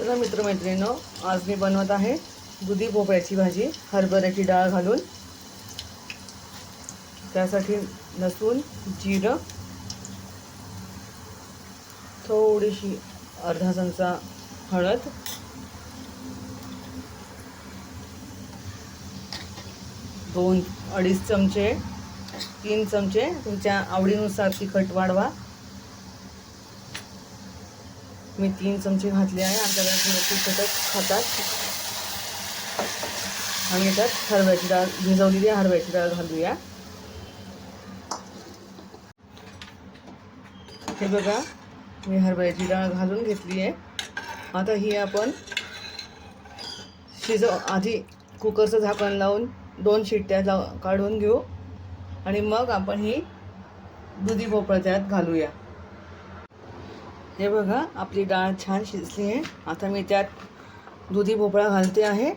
चला मित्रमैत्रिणींनो, आज मी बनवत आहे दुधी भोपळ्याची भाजी हरभऱ्याची डाळ घालून। त्यासाठी लसूण, जिरं, थोडीशी अर्धा चमचा हळद, दोन अडीच चमचे 3 चमचे तुमच्या आवडीनुसार तिखट वाढवा। मी 3 चमचे घातले आहे। आमच्याकडे थोडं तिखटच खातात। आणि त्यात हरभऱ्याची डाळ भिजवलेली हरभऱ्याची डाळ घालूया। हे बघा, मी हरभऱ्याची डाळ घालून घेतली आहे। आता ही आपण आधी कुकरचं झाकण लावून 2 शिट्ट्या काढून घेऊ आणि मग आपण ही दुधी भोपळा त्यात घालूया। हे बघा, आपली डाळ छान शिजली आहे। आता मी त्यात दुधी भोपळा घालते आहे।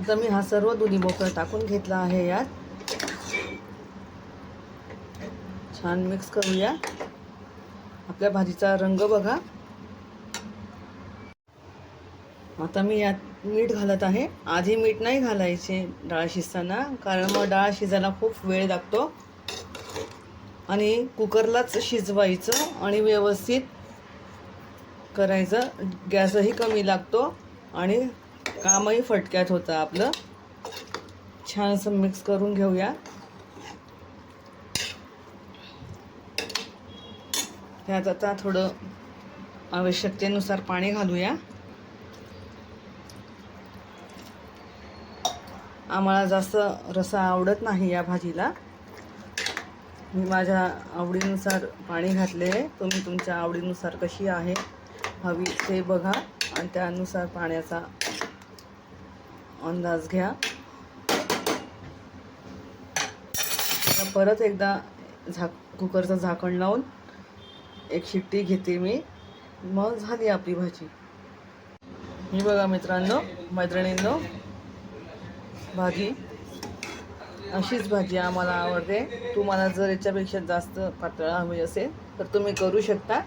आता मी हा सर्व दुधी भोपळा टाकून घेतला आहे। यात छान मिक्स करूया। आपल्या भाजीचा रंग बघा। आता मी यात मीठ घालत आहे। आधी मीठ नाही घालायचे डाळ शिजताना, कारण मग डाळ शिजायला खूप वेळ लागतो आणि कुकरलाच शिजवायचं आणि व्यवस्थित करायचं। गॅसही कमी लागतो आणि कामही फटक्यात होतं आपलं। छान असं मिक्स करून घेऊया। त्यात आता थोडं आवश्यकतेनुसार पाणी घालूया। आम्हाला जास्त रस्सा आवडत नाही या भाजीला। मी माझ्या आवडीनुसार पाणी घातले। तुम्ही तुमच्या आवडीनुसार कशी आहे हवी ते बघा आणि त्यानुसार पाण्याचा अंदाज घ्या। आता परत एकदा कुकरचं झाकण लावून 1 शिट्टी घेते मी, मग झाली आपली भाजी। ही बघा मित्रांनो, मैत्रिणींनो, भाजी अशीच भाजी आम्हाला आवडते। तुम्हाला जर याच्यापेक्षा जास्त पातळ हवी असेल तर तुम्ही करू शकता।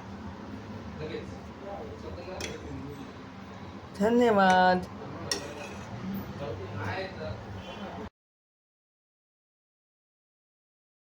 धन्यवाद।